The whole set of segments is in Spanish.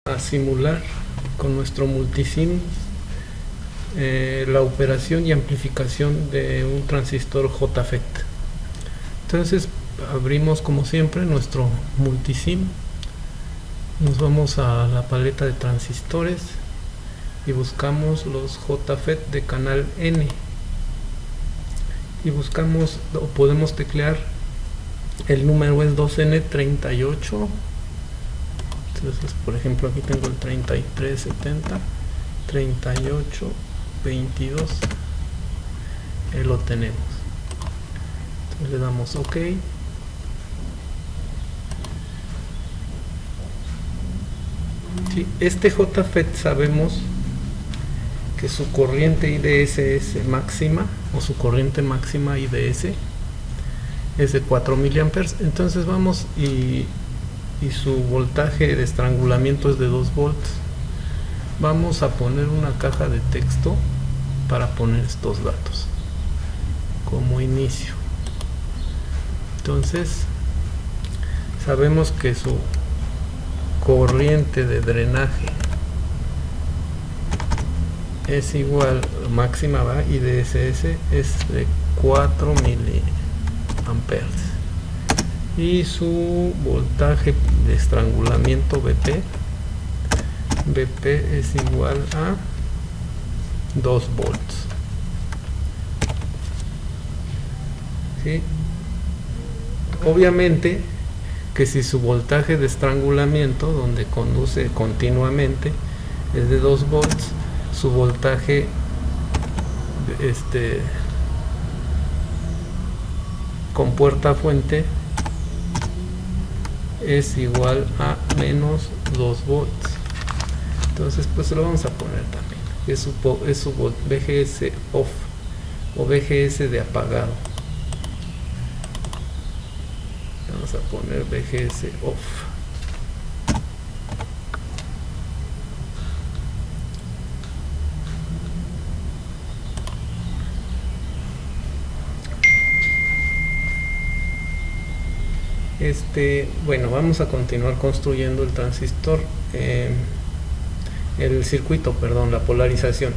A simular con nuestro multisim la operación y amplificación de un transistor JFET. Entonces abrimos como siempre nuestro multisim, nos vamos a la paleta de transistores y buscamos los JFET de canal N y buscamos o podemos teclear el número es 2N38. Entonces, por ejemplo, aquí tengo el 3370, 3822, lo tenemos. Entonces le damos OK. Sí, este JFET sabemos que su corriente IDS es máxima, o su corriente máxima IDS es de 4 miliamperes. Entonces vamos y su voltaje de estrangulamiento es de 2 volts. Vamos a poner una caja de texto para poner estos datos como inicio. Entonces sabemos que su corriente de drenaje es igual, máxima va, y DSS es de 4 miliamperes. Y su voltaje de estrangulamiento BP es igual a 2 volts. ¿Sí? Obviamente que si su voltaje de estrangulamiento, donde conduce continuamente, es de 2 volts, su voltaje con puerta fuente es igual a menos 2 volts. Entonces pues lo vamos a poner también, es su VGS off o VGS de apagado. Vamos a poner VGS off. Bueno, vamos a continuar construyendo el transistor, el circuito, perdón, la polarización.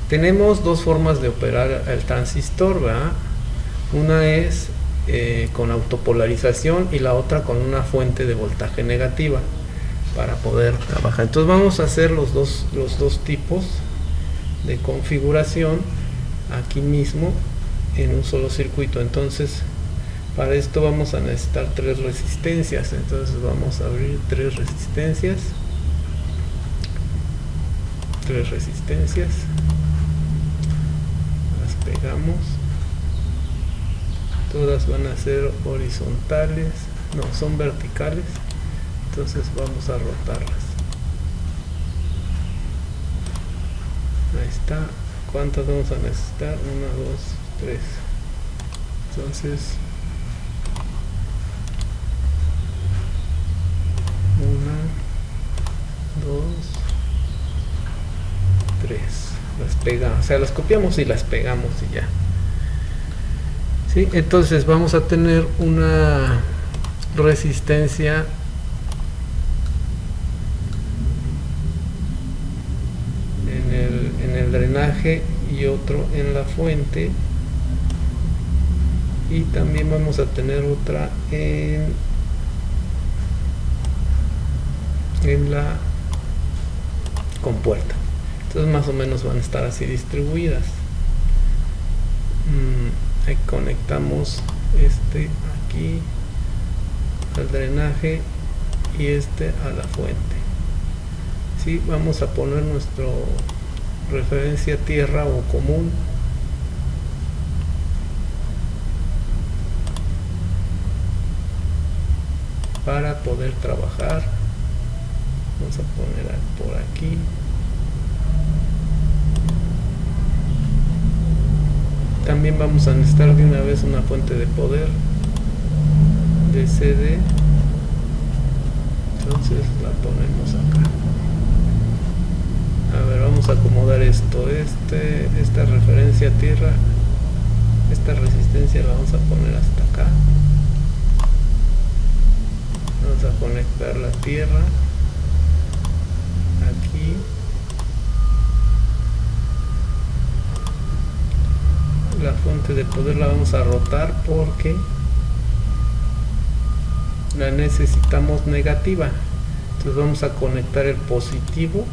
Tenemos dos formas de operar el transistor, ¿verdad? Una es con autopolarización y la otra con una fuente de voltaje negativa para poder trabajar. Entonces vamos a hacer los dos tipos de configuración aquí mismo en un solo circuito. Entonces para esto vamos a necesitar 3 resistencias. Entonces vamos a abrir 3 resistencias. 3 resistencias. Las pegamos. Todas van a ser horizontales. No, son verticales. Entonces vamos a rotarlas. Ahí está. ¿Cuántas vamos a necesitar? 1, 2, 3. Entonces 1, 2, 3. Las pegamos, o sea, las copiamos y las pegamos y ya. ¿Sí? Entonces vamos a tener una resistencia en el drenaje y otro en la fuente, y también vamos a tener otra en la compuerta. Entonces más o menos van a estar así distribuidas. Ahí conectamos aquí al drenaje y a la fuente. ¿Sí? Vamos a poner nuestro referencia tierra o común. Para poder trabajar vamos a poner por aquí. También vamos a necesitar de una vez una fuente de poder de CD. Entonces la ponemos acá. A ver, vamos a acomodar esto. Esta referencia tierra, esta resistencia la vamos a poner hasta acá. Vamos a conectar la tierra fuente de poder la vamos a rotar porque la necesitamos negativa. Entonces vamos a conectar el positivo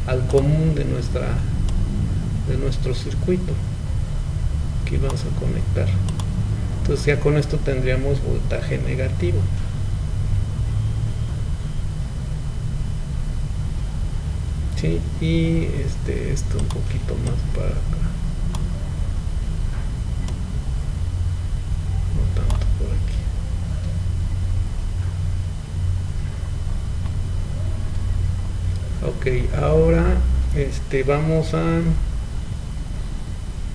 al común de nuestro circuito. Aquí vamos a conectar. Entonces ya con esto tendríamos voltaje negativo. ¿Sí? Y esto un poquito más para acá. No tanto por aquí. Ok, ahora vamos a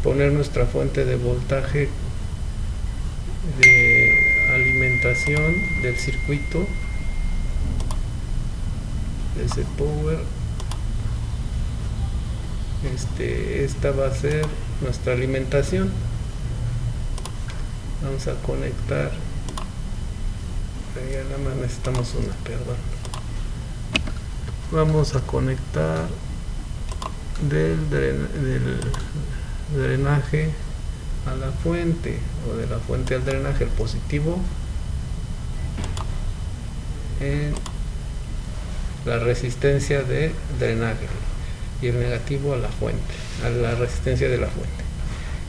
poner nuestra fuente de voltaje de alimentación del circuito DC Power. Esta va a ser nuestra alimentación. Vamos a conectar, ya nada más necesitamos una, perdón. Vamos a conectar del drenaje a la fuente, o de la fuente al drenaje, el positivo en la resistencia de drenaje y el negativo a la fuente, a la resistencia de la fuente.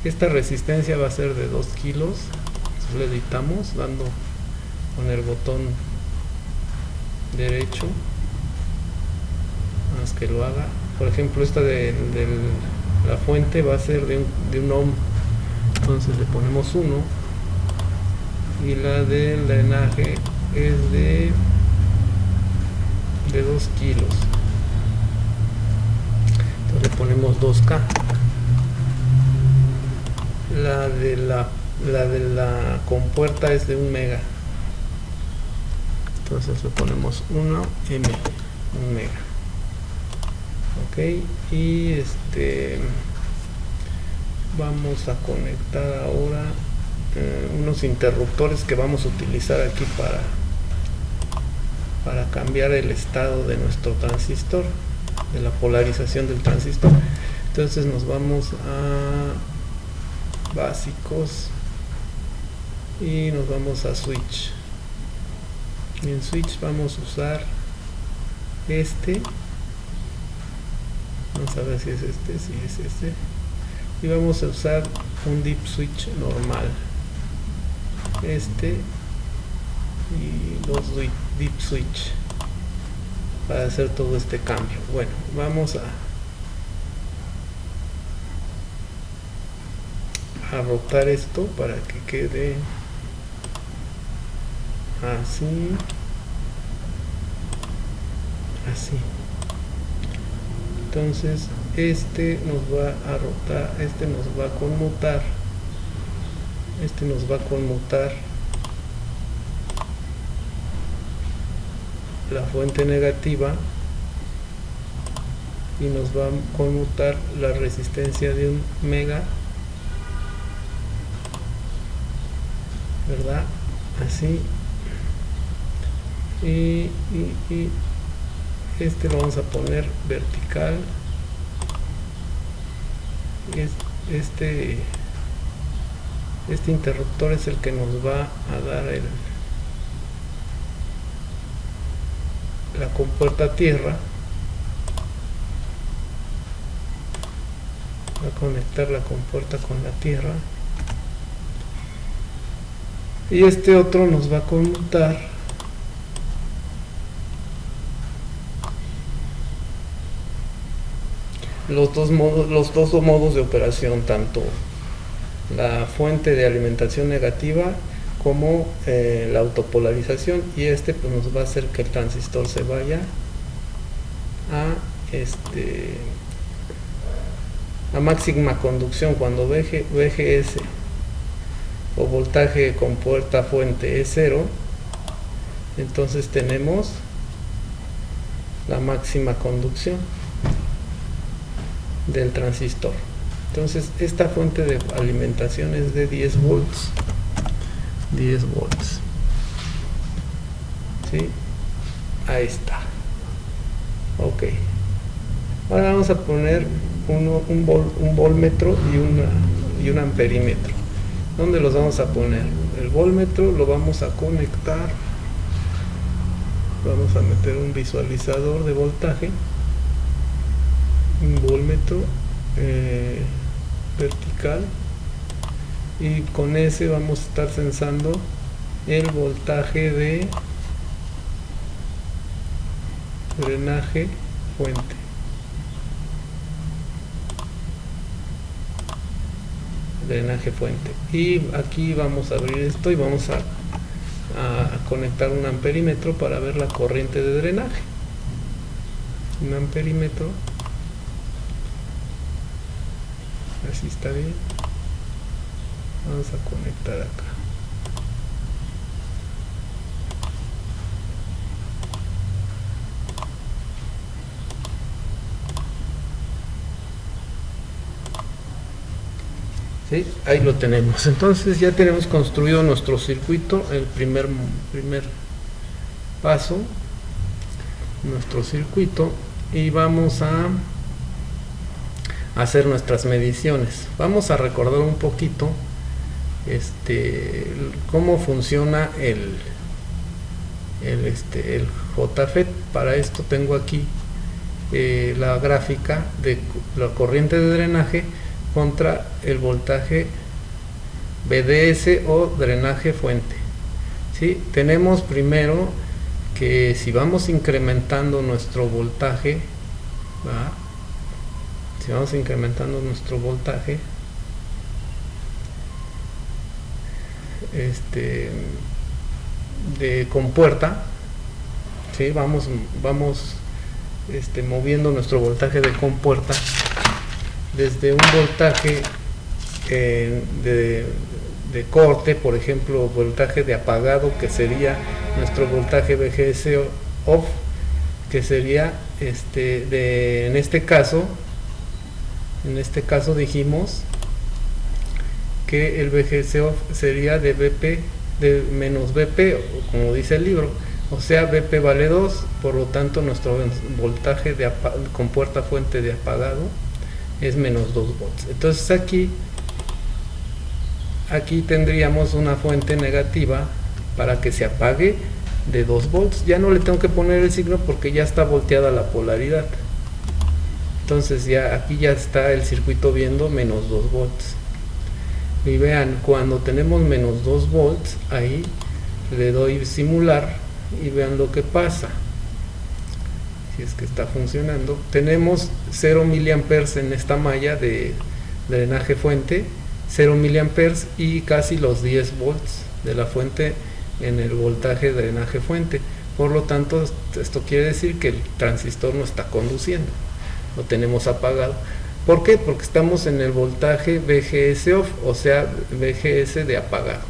Esta resistencia va a ser de 2 kilos. Le editamos dando con el botón derecho, más que lo haga. Por ejemplo, esta de la fuente va a ser de un ohm, entonces le ponemos 1, y la del drenaje es de 2 kilos, entonces le ponemos 2K. La de la compuerta es de 1 mega, entonces le ponemos 1 mega. Ok, y vamos a conectar ahora unos interruptores que vamos a utilizar aquí para cambiar el estado de nuestro transistor, de la polarización del transistor. Entonces nos vamos a básicos y nos vamos a switch, y en switch vamos a usar vamos a ver si es si es y vamos a usar un deep switch normal, y dos deep switch para hacer todo este cambio. Bueno, vamos a rotar esto para que quede así. Entonces nos va a rotar, nos va a conmutar, nos va a conmutar la fuente negativa, y nos va a conmutar la resistencia de 1 mega, ¿verdad? Así. Y lo vamos a poner vertical. Este interruptor es el que nos va a dar la compuerta a tierra. Va a conectar la compuerta con la tierra, y este otro nos va a conmutar los dos modos de operación, tanto la fuente de alimentación negativa como la autopolarización, y pues nos va a hacer que el transistor se vaya a máxima conducción. Cuando VGS o voltaje con puerta fuente es 0, entonces tenemos la máxima conducción del transistor. Entonces esta fuente de alimentación es de 10 volts. ¿Sí? Ahí está. Ok, ahora vamos a poner un voltmetro y un amperímetro. ¿Dónde los vamos a poner? El voltmetro lo vamos a conectar, vamos a meter un visualizador de voltaje, un voltmetro vertical, y con ese vamos a estar sensando el voltaje de drenaje fuente. Drenaje fuente, y aquí vamos a abrir esto y vamos a conectar un amperímetro para ver la corriente de drenaje. Un amperímetro, así está bien. Vamos a conectar acá. ¿Sí? Ahí lo tenemos. Entonces ya tenemos construido nuestro circuito, el primer paso, nuestro circuito, y vamos a hacer nuestras mediciones. Vamos a recordar un poquito cómo funciona el JFET. Para esto tengo aquí la gráfica de la corriente de drenaje contra el voltaje BDS o drenaje fuente. ¿Sí? Tenemos primero que si vamos incrementando nuestro voltaje, ¿va? Si vamos incrementando nuestro voltaje, de compuerta, ¿sí? Vamos moviendo nuestro voltaje de compuerta desde un voltaje de corte, por ejemplo, voltaje de apagado, que sería nuestro voltaje VGS off, que sería en este caso dijimos que el VGS off sería de VP, de menos VP, como dice el libro, o sea, VP vale 2, por lo tanto nuestro voltaje de compuerta fuente de apagado es menos 2 volts. Entonces aquí tendríamos una fuente negativa para que se apague de 2 volts. Ya no le tengo que poner el signo porque ya está volteada la polaridad. Entonces aquí ya está el circuito viendo menos 2 volts. Y vean, cuando tenemos menos 2 volts, ahí le doy simular y vean lo que pasa. Si es que está funcionando, tenemos 0 miliamperes en esta malla de drenaje fuente, 0 miliamperes y casi los 10 volts de la fuente en el voltaje de drenaje fuente. Por lo tanto, esto quiere decir que el transistor no está conduciendo, lo tenemos apagado. ¿Por qué? Porque estamos en el voltaje VGS off, o sea, VGS de apagado,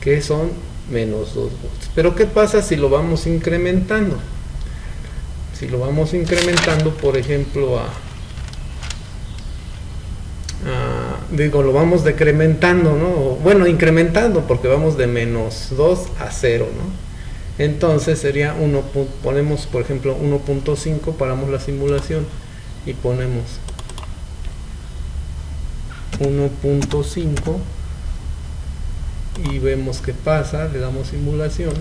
que son menos 2 volts. Pero ¿qué pasa si lo vamos incrementando? Si lo vamos incrementando, por ejemplo, lo vamos decrementando, ¿no? Bueno, incrementando, porque vamos de menos 2 a 0, ¿no? Entonces sería ponemos, por ejemplo, 1.5, paramos la simulación y ponemos 1.5 y vemos qué pasa, le damos simulación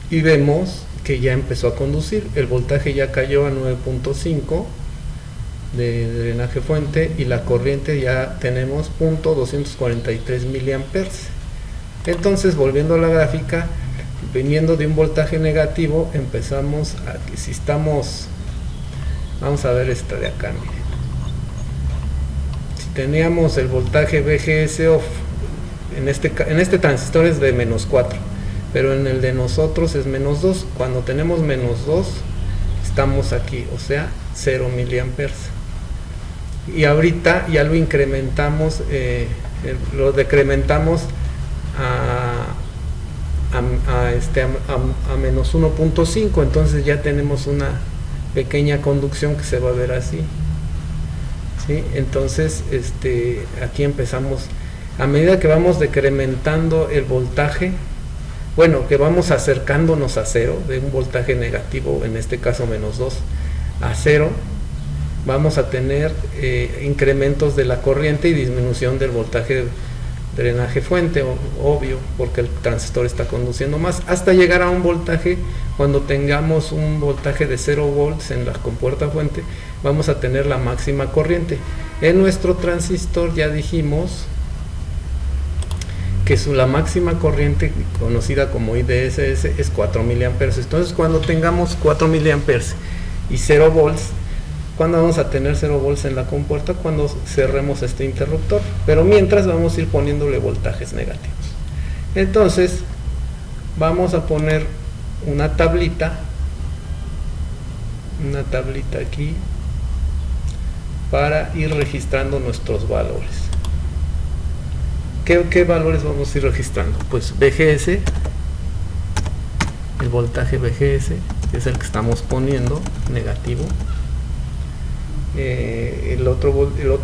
y vemos que ya empezó a conducir, el voltaje ya cayó a 9.5 de drenaje fuente y la corriente ya tenemos .243 miliamperes. Entonces, volviendo a la gráfica, viniendo de un voltaje negativo, empezamos a, si estamos, vamos a ver esta de acá, miren. Si teníamos el voltaje VGS off, en este transistor es de menos 4, pero en el de nosotros es menos 2. Cuando tenemos menos 2, estamos aquí, o sea, 0 miliamperes. Y ahorita ya lo incrementamos, lo decrementamos a menos 1.5, entonces ya tenemos una pequeña conducción que se va a ver así, ¿sí? Entonces aquí empezamos, a medida que vamos decrementando el voltaje, bueno, que vamos acercándonos a 0, de un voltaje negativo, en este caso menos 2, a 0, vamos a tener incrementos de la corriente y disminución del voltaje de drenaje fuente, obvio, porque el transistor está conduciendo más, hasta llegar a un voltaje. Cuando tengamos un voltaje de 0 volts en la compuerta fuente, vamos a tener la máxima corriente. En nuestro transistor ya dijimos que la máxima corriente, conocida como IDSS, es 4 miliamperes. Entonces, cuando tengamos 4 miliamperes y 0 volts, ¿cuándo vamos a tener 0 volts en la compuerta? Cuando cerremos este interruptor. Pero mientras vamos a ir poniéndole voltajes negativos. Entonces, vamos a poner una tablita aquí para ir registrando nuestros valores. ¿Qué valores vamos a ir registrando? Pues VGS, el voltaje VGS, que es el que estamos poniendo, negativo. El otro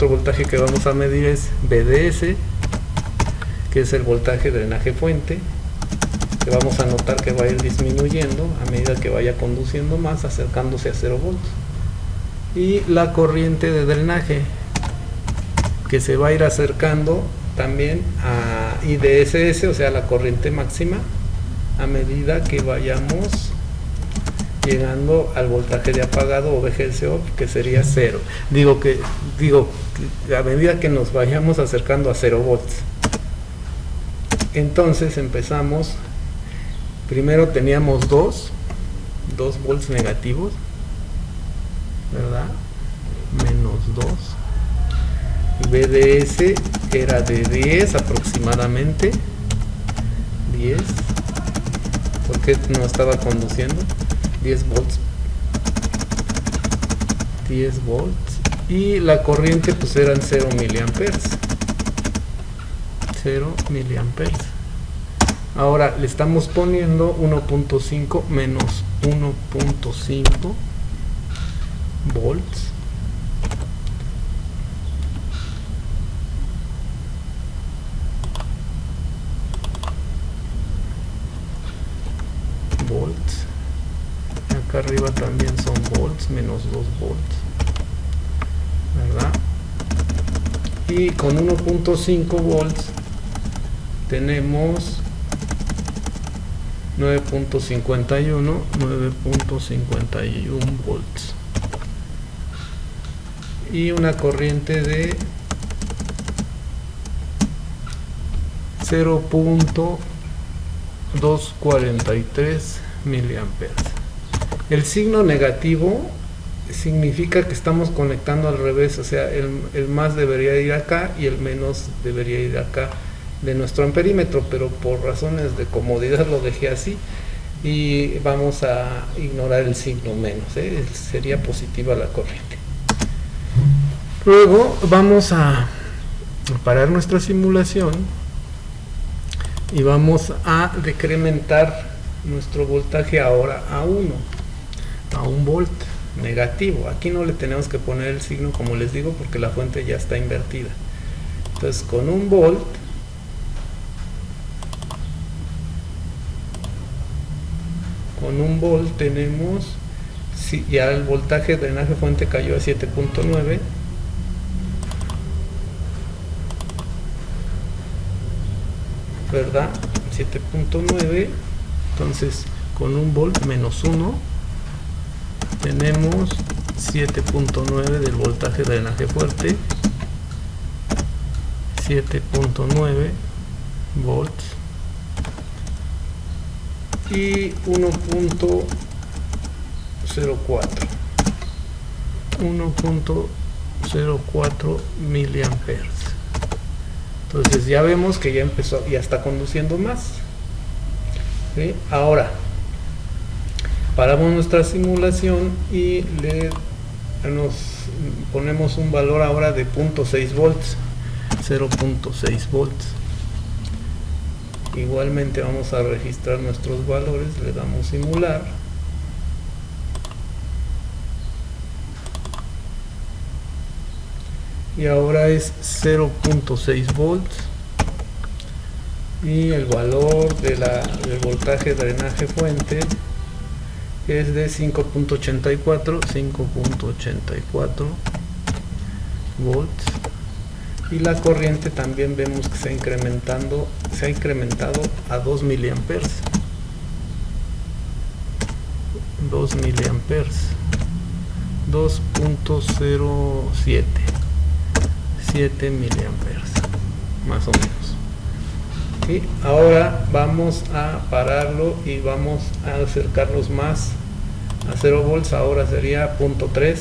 voltaje que vamos a medir es VDS, que es el voltaje drenaje fuente, que vamos a notar que va a ir disminuyendo a medida que vaya conduciendo más, acercándose a 0 volts. Y la corriente de drenaje, que se va a ir acercando también a IDSS, o sea, la corriente máxima, a medida que vayamos llegando al voltaje de apagado o VGS off, que sería 0. Digo que a medida que nos vayamos acercando a 0 volts. Entonces empezamos. Primero teníamos 2 volts negativos, ¿verdad? Menos 2. VDS era de 10 aproximadamente. 10. Porque no estaba conduciendo. 10 volts. 10 volts. Y la corriente pues eran 0 miliamperes. 0 miliamperes. Ahora le estamos poniendo 1.5 menos 1.5 volts. Acá arriba también son volts, menos 2 volts, ¿verdad? Y con 1.5 volts tenemos 9.51 volts y una corriente de 0.243 miliamperes. El signo negativo significa que estamos conectando al revés, o sea, el más debería ir acá y el menos debería ir acá de nuestro amperímetro, pero por razones de comodidad lo dejé así y vamos a ignorar el signo menos, sería positiva la corriente. Luego vamos a parar nuestra simulación y vamos a decrementar nuestro voltaje ahora a 1 volt negativo. Aquí no le tenemos que poner el signo, como les digo, porque la fuente ya está invertida. Entonces con 1 volt tenemos, si ya el voltaje de drenaje fuente cayó a 7.9, ¿verdad? 7.9. Entonces con 1 volt menos 1 tenemos 7.9 del voltaje de drenaje fuerte, 7.9 volts y 1.04 miliamperes. Entonces ya vemos que ya empezó, ya está conduciendo más. ¿Sí? Ahora paramos nuestra simulación y nos ponemos un valor ahora de 0.6 volts, 0.6 volts. Igualmente vamos a registrar nuestros valores, le damos simular. Y ahora es 0.6 volts. Y el valor del voltaje drenaje fuente que es de 5.84 volts, y la corriente también vemos que se ha incrementado a 2 miliamperes, 2.07, 7 miliamperes más o menos. ¿Sí? Ahora vamos a pararlo y vamos a acercarnos más a 0 volts. Ahora sería 0.3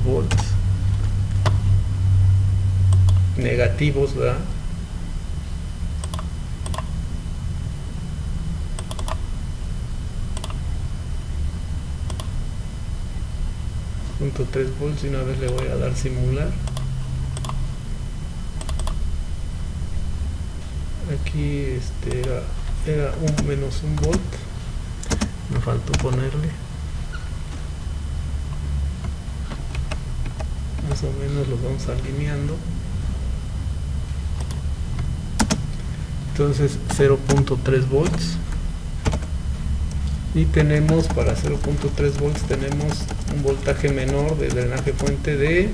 volts negativos, ¿verdad? .3 volts, y una vez le voy a dar simular. Aquí era un menos 1 volt, me faltó ponerle, más o menos lo vamos alineando. Entonces 0.3 volts, y tenemos para 0.3 volts tenemos un voltaje menor de drenaje fuente de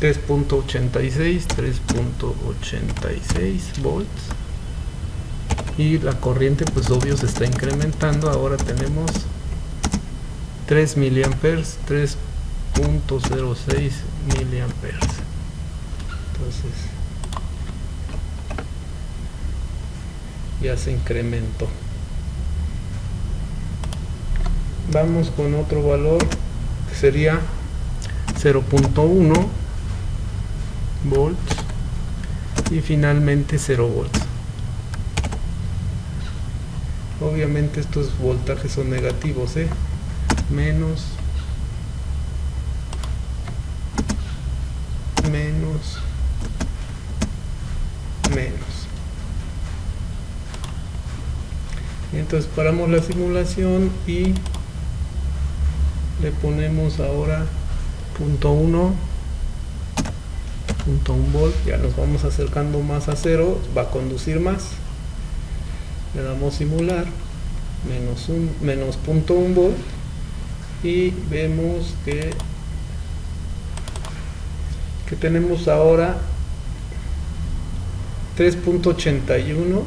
3.86 volts, y la corriente pues obvio se está incrementando. Ahora tenemos 3 miliamperes, 3.06 miliamperes. Entonces ya se incrementó. Vamos con otro valor que sería 0.1 volts, y finalmente 0 volts. Obviamente estos voltajes son negativos, menos y entonces paramos la simulación y le ponemos ahora 0.1 volt. Ya nos vamos acercando más a 0, va a conducir más. Le damos simular, menos 0.1 volt, y vemos que tenemos ahora 3.81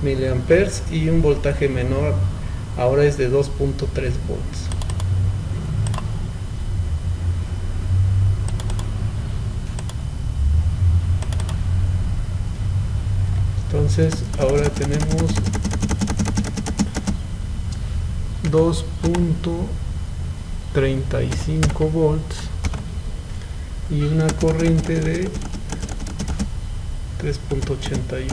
miliamperes y un voltaje menor, ahora es de 2.3 volts. Entonces ahora tenemos 2.35 volts y una corriente de 3.81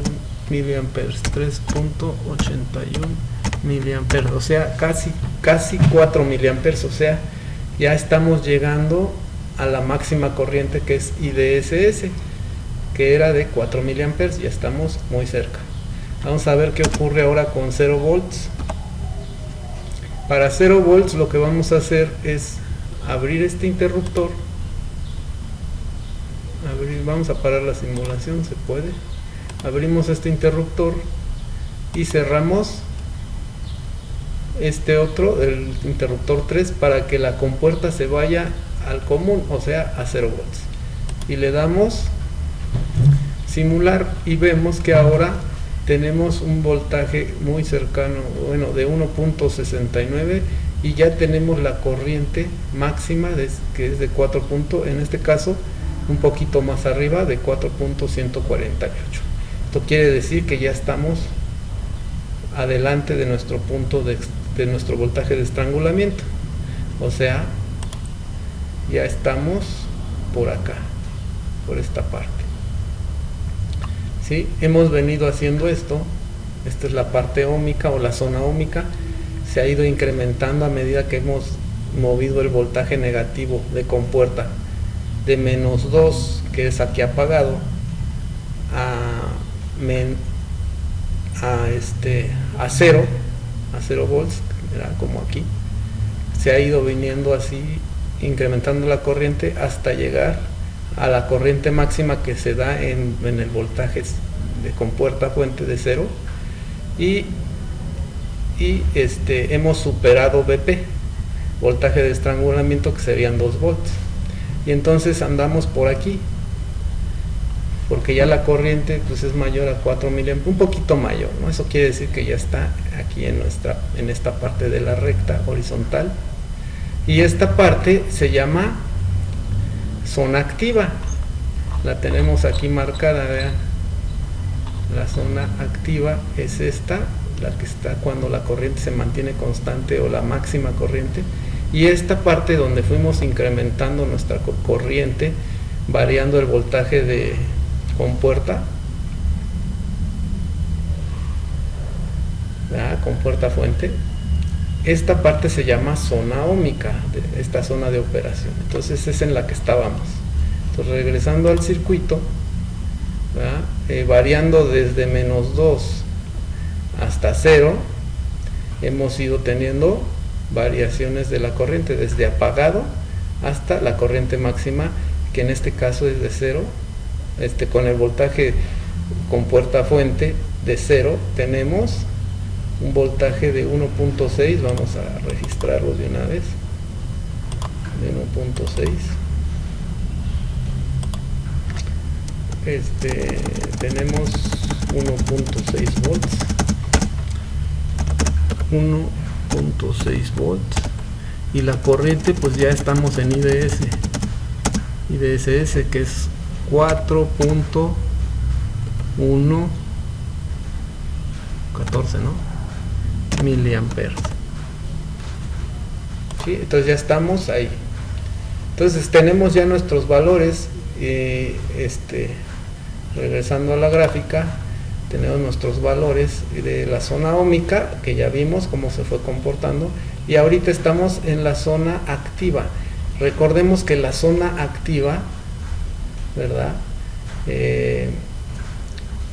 miliamperes, 3.81 miliamperes, o sea, casi 4 miliamperes, o sea, ya estamos llegando a la máxima corriente que es IDSS, que era de 4 miliamperes. Ya estamos muy cerca. Vamos a ver qué ocurre ahora con 0 volts. Para 0 volts lo que vamos a hacer es abrir este interruptor. Vamos a parar la simulación, se puede. Abrimos este interruptor y cerramos este otro, el interruptor 3, para que la compuerta se vaya al común, o sea, a 0 volts. Y le damos simular y vemos que ahora tenemos un voltaje muy cercano, bueno, de 1.69, y ya tenemos la corriente máxima que es de 4. En este caso un poquito más arriba, de 4.148. Esto quiere decir que ya estamos adelante de nuestro punto de nuestro voltaje de estrangulamiento, o sea, ya estamos por acá, por esta parte. ¿Sí? Hemos venido haciendo esto. Esta es la parte óhmica o la zona óhmica. Se ha ido incrementando a medida que hemos movido el voltaje negativo de compuerta de menos 2, que es aquí apagado, a 0 volts, era como aquí. Se ha ido viniendo así, incrementando la corriente hasta llegar a la corriente máxima que se da en el voltaje de compuerta fuente de 0, y y hemos superado BP, voltaje de estrangulamiento, que serían 2 volts, y entonces andamos por aquí porque ya la corriente pues es mayor a 4 miliamperes, un poquito mayor, ¿no? Eso quiere decir que ya está aquí en esta parte de la recta horizontal, y esta parte se llama zona activa, la tenemos aquí marcada, vean, la zona activa es esta, la que está cuando la corriente se mantiene constante o la máxima corriente, y esta parte donde fuimos incrementando nuestra corriente, variando el voltaje de compuerta, compuerta fuente, esta parte se llama zona óhmica, esta zona de operación. Entonces es en la que estábamos. Entonces, regresando al circuito, variando desde -2 hasta 0, hemos ido teniendo variaciones de la corriente desde apagado hasta la corriente máxima, que en este caso es de 0. Con el voltaje con puerta fuente de 0 tenemos un voltaje de 1.6, vamos a registrarlo de una vez, de 1.6. Tenemos 1.6 volts, 1.6 volts, y la corriente pues ya estamos en IDSS, que es 4.114, ¿no? miliamperes. ¿Sí? Entonces ya estamos ahí. Entonces tenemos ya nuestros valores, regresando a la gráfica, tenemos nuestros valores de la zona óhmica, que ya vimos cómo se fue comportando, y ahorita estamos en la zona activa. Recordemos que la zona activa, ¿verdad?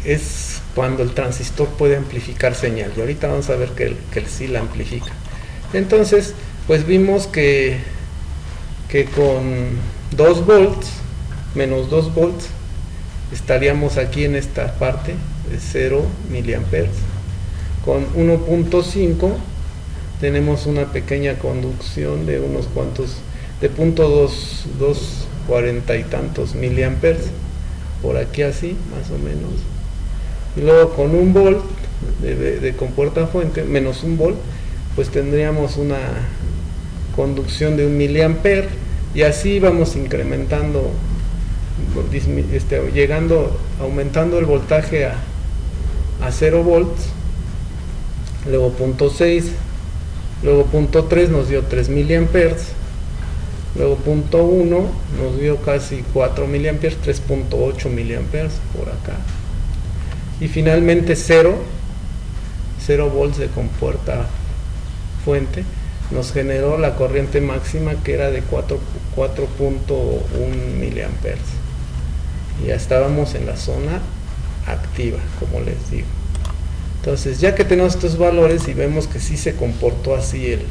Es cuando el transistor puede amplificar señal, y ahorita vamos a ver que él sí la amplifica. Entonces pues vimos que con 2 volts, menos 2 volts, estaríamos aquí en esta parte de 0 miliamperes. Con 1.5 tenemos una pequeña conducción de unos cuantos, de 0.240 y tantos miliamperes, por aquí así, más o menos. Y luego con 1 volt de compuerta fuente, menos 1 volt, pues tendríamos una conducción de 1 miliamper, y así vamos incrementando, aumentando el voltaje a 0 volts, luego 0.6, luego 0.3 nos dio 3 miliamperes, luego 0.1 nos dio casi 4 miliamperes, 3.8 miliamperes por acá, y finalmente 0 volts de compuerta fuente nos generó la corriente máxima, que era de 4.1 miliamperes. Y ya estábamos en la zona activa, como les digo. Entonces, ya que tenemos estos valores y vemos que sí se comportó así el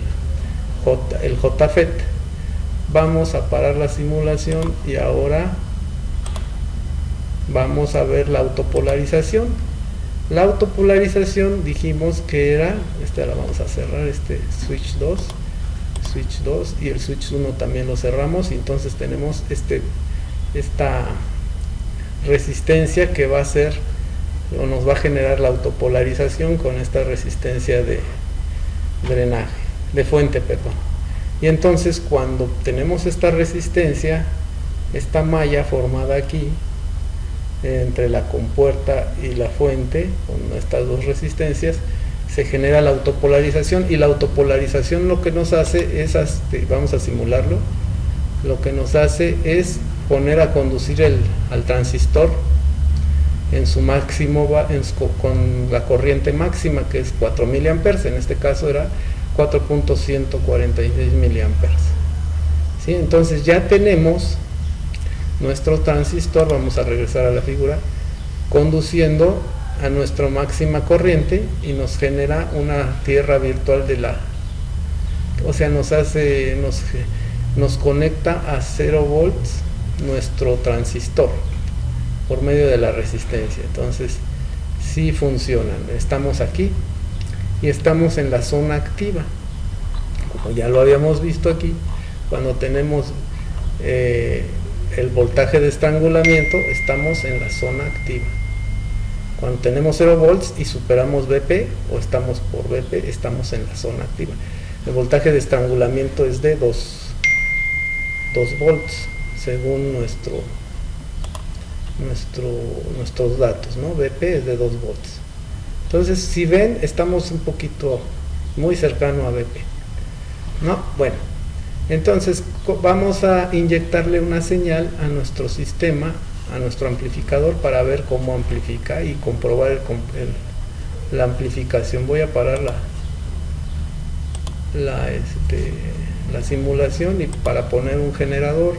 JFET, vamos a parar la simulación y ahora vamos a ver la autopolarización. La autopolarización dijimos que era, la vamos a cerrar, switch 2, y el switch 1 también lo cerramos, y entonces tenemos esta resistencia que va a ser, o nos va a generar la autopolarización con esta resistencia de drenaje, de fuente, perdón. Y entonces cuando tenemos esta resistencia, esta malla formada aquí entre la compuerta y la fuente, con estas dos resistencias, se genera la autopolarización, y la autopolarización lo que nos hace es, vamos a simularlo, lo que nos hace es poner a conducir al transistor en su máximo, con la corriente máxima, que es 4 miliamperes, en este caso era 4.146 miliamperes. ¿Sí? Entonces ya tenemos nuestro transistor, vamos a regresar a la figura, conduciendo a nuestra máxima corriente, y nos genera una tierra virtual o sea, nos conecta a 0 volts nuestro transistor por medio de la resistencia. Entonces sí funcionan. Estamos aquí y estamos en la zona activa. Como ya lo habíamos visto aquí, cuando tenemos el voltaje de estrangulamiento, estamos en la zona activa. Cuando tenemos 0 volts y superamos BP o estamos por BP, estamos en la zona activa. El voltaje de estrangulamiento es de 2 volts según nuestros datos, ¿no? BP es de 2 volts. Entonces, si ven, estamos un poquito muy cercano a BP, ¿no? Bueno, entonces vamos a inyectarle una señal a nuestro sistema, a nuestro amplificador, para ver cómo amplifica y comprobar la amplificación. Voy a parar la simulación, y para poner un generador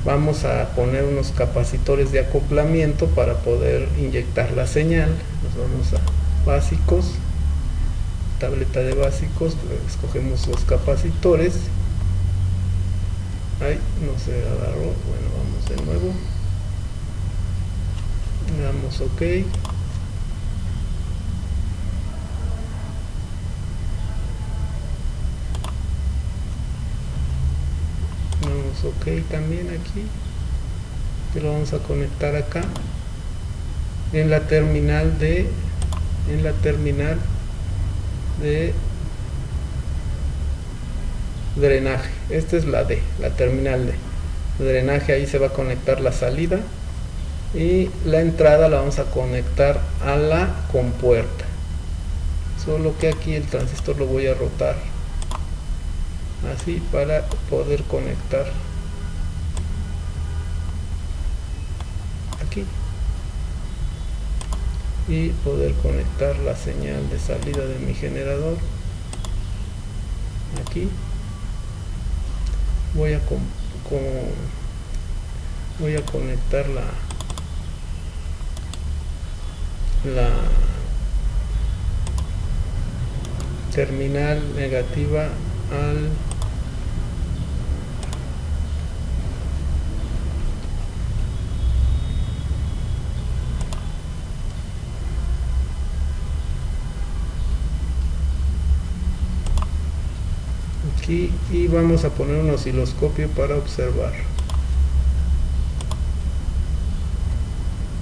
vamos a poner unos capacitores de acoplamiento para poder inyectar la señal. Nos vamos a básicos, tableta de básicos, escogemos los capacitores. Ay, no se agarró. Bueno, vamos de nuevo, le damos OK. Damos OK también aquí, y lo vamos a conectar acá en la terminal de drenaje. Esta es la terminal de drenaje. Ahí se va a conectar la salida, y la entrada la vamos a conectar a la compuerta. Solo que aquí el transistor lo voy a rotar así para poder conectar aquí y poder conectar la señal de salida de mi generador aquí. Voy a conectar la terminal negativa al aquí, y vamos a poner un osciloscopio para observar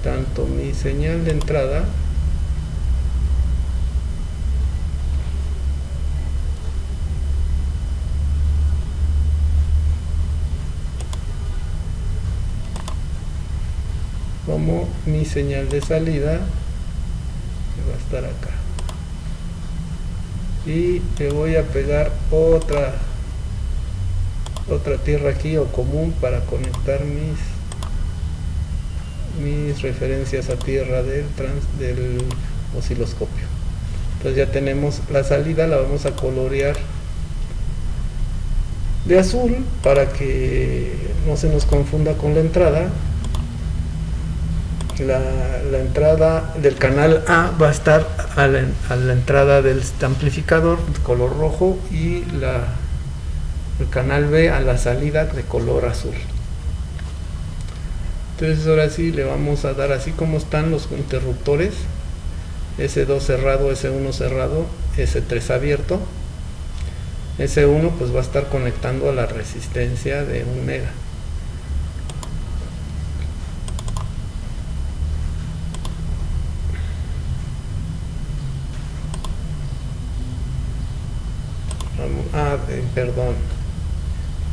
tanto mi señal de entrada como mi señal de salida, que va a estar acá. Y le voy a pegar otra tierra aquí, o común, para conectar mis referencias a tierra del osciloscopio. Entonces ya tenemos la salida, la vamos a colorear de azul para que no se nos confunda con la entrada. La entrada del canal A va a estar a la entrada del amplificador de color rojo, y el canal B a la salida de color azul. Entonces ahora sí le vamos a dar así como están los interruptores: S2 cerrado, S1 cerrado, S3 abierto. S1 pues va a estar conectando a la resistencia de 1 mega. Perdón,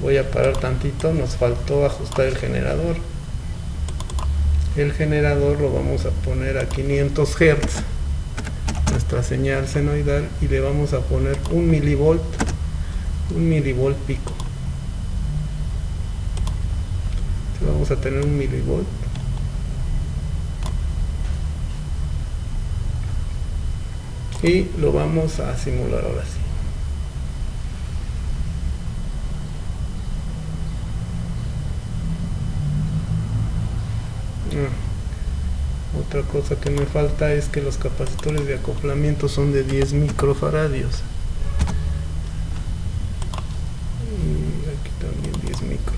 voy a parar tantito, nos faltó ajustar el generador. El generador lo vamos a poner a 500 Hz, nuestra señal senoidal, y le vamos a poner 1 milivolt pico. Entonces vamos a tener 1 milivolt. Y lo vamos a simular ahora sí. Otra cosa que me falta es que los capacitores de acoplamiento son de 10 microfaradios, y aquí también 10 micros.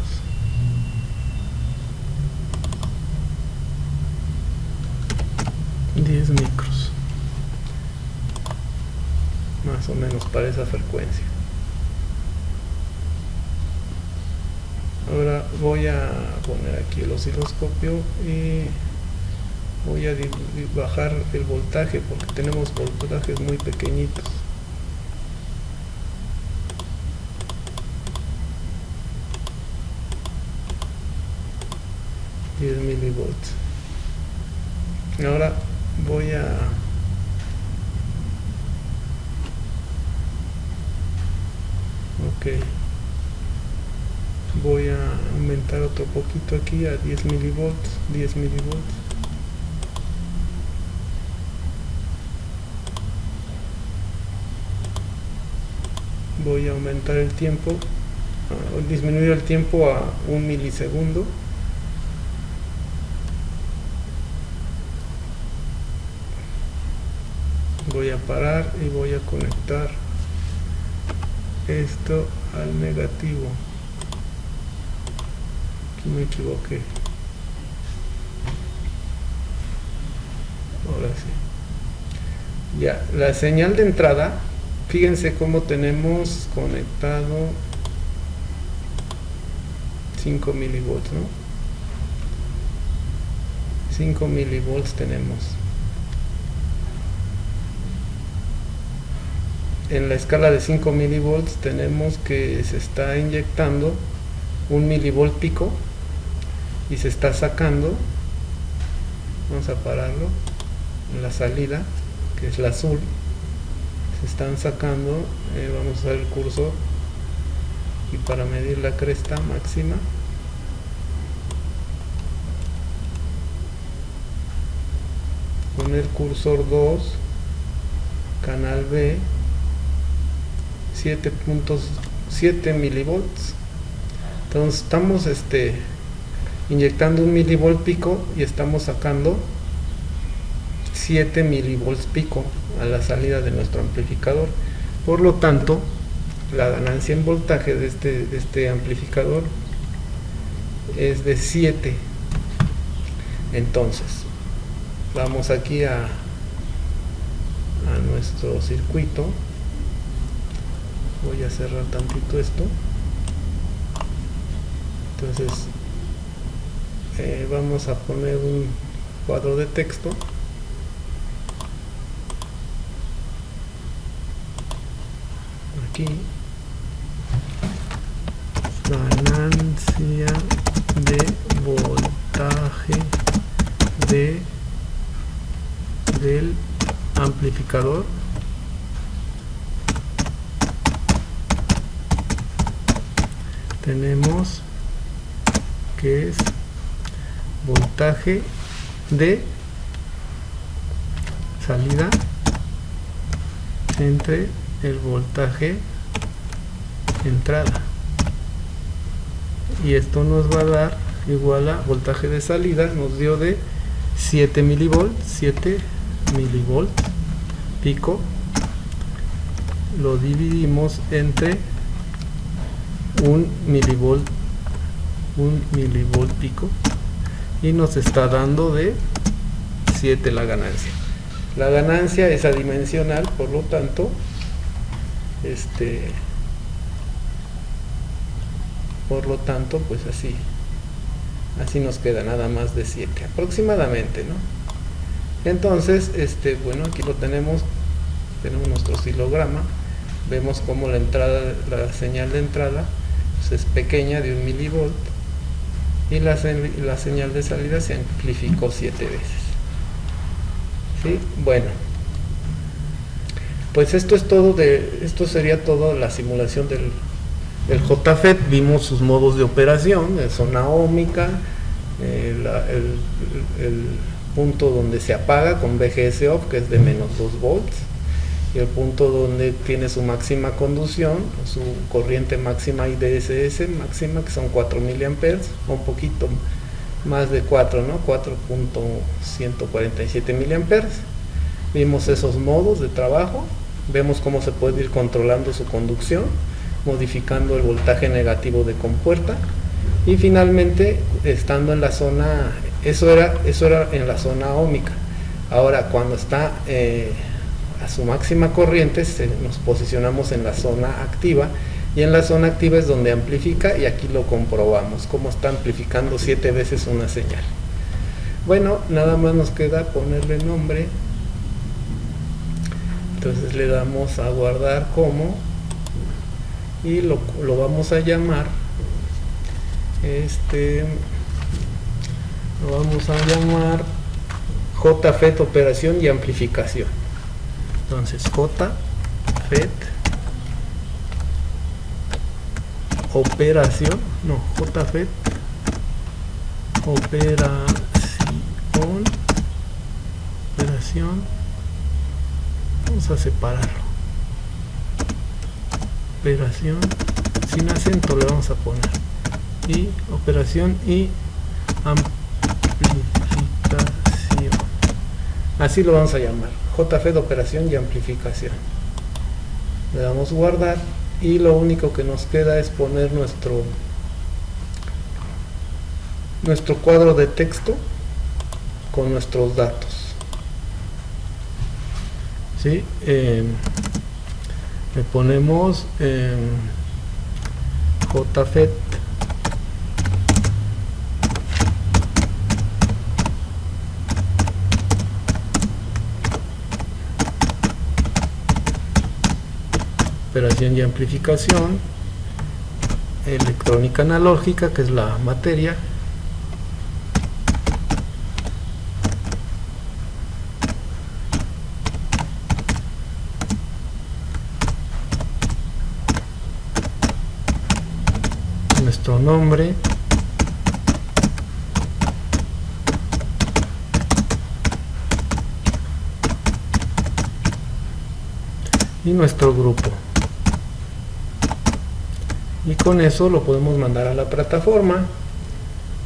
más o menos para esa frecuencia. Ahora voy a poner aquí el osciloscopio y voy a bajar el voltaje porque tenemos voltajes muy pequeñitos. $10 milivolts. Ahora voy a voy a aumentar otro poquito aquí a 10 milivolts. Voy a aumentar el tiempo, disminuir el tiempo a 1 milisegundo. Voy a parar y voy a conectar esto al negativo. Aquí me equivoqué. Ahora sí. Ya, la señal de entrada, fíjense cómo tenemos conectado 5 milivolts, ¿no? 5 milivolts tenemos. En la escala de 5 milivolts tenemos que se está inyectando 1 milivolt pico y se está sacando, vamos a pararlo, en la salida, que es la azul, se están sacando, vamos a usar el cursor y para medir la cresta máxima, con el cursor 2, canal B, 7.7 milivolts. Entonces estamos inyectando 1 milivolt pico y estamos sacando 7 milivolts pico a la salida de nuestro amplificador. Por lo tanto, la ganancia en voltaje de este amplificador es de 7. Entonces vamos aquí a nuestro circuito. Voy a cerrar tantito esto. Entonces vamos a poner un cuadro de texto. Aquí, ganancia de voltaje del amplificador tenemos que es voltaje de salida entre el voltaje entrada, y esto nos va a dar igual a voltaje de salida, nos dio de 7 milivolts pico, lo dividimos entre 1 milivolt pico y nos está dando de 7 la ganancia. La ganancia es adimensional, por lo tanto pues así nos queda nada más de 7 aproximadamente, ¿no? Entonces bueno, aquí lo tenemos nuestro oscilograma, vemos como la señal de entrada pues es pequeña, de 1 milivolt, y la señal de salida se amplificó 7 veces. ¿Sí? Bueno, pues esto sería todo la simulación del JFET. Vimos sus modos de operación, zona óhmica, el punto donde se apaga con BGS off, que es de menos 2 volts, y el punto donde tiene su máxima conducción, su corriente máxima IDSS máxima, que son 4 miliamperes, un poquito más de 4, ¿no? 4.147 miliamperes. Vimos esos modos de trabajo, vemos cómo se puede ir controlando su conducción, modificando el voltaje negativo de compuerta, y finalmente estando en la zona, eso era en la zona óhmica. Ahora cuando está a su máxima corriente, nos posicionamos en la zona activa, y en la zona activa es donde amplifica, y aquí lo comprobamos, cómo está amplificando 7 veces una señal. Bueno, nada más nos queda ponerle nombre. Entonces le damos a guardar como, y lo vamos a llamar lo vamos a llamar JFET operación y amplificación. Entonces JFET operación, no, JFET operación, vamos a separarlo, operación sin acento le vamos a poner, y operación y amplificación, así lo vamos a llamar, JFET operación y amplificación. Le damos guardar, y lo único que nos queda es poner nuestro cuadro de texto con nuestros datos. ¿Sí? Le ponemos JFET operación y amplificación, electrónica analógica, que es la materia, nuestro nombre, y nuestro grupo, y con eso lo podemos mandar a la plataforma.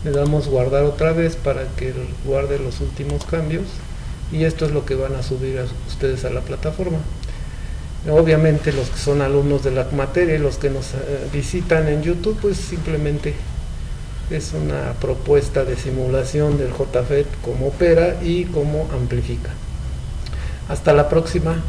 Le damos guardar otra vez para que guarde los últimos cambios, y esto es lo que van a subir ustedes a la plataforma. Obviamente los que son alumnos de la materia y los que nos visitan en YouTube, pues simplemente es una propuesta de simulación del JFET, cómo opera y cómo amplifica. Hasta la próxima.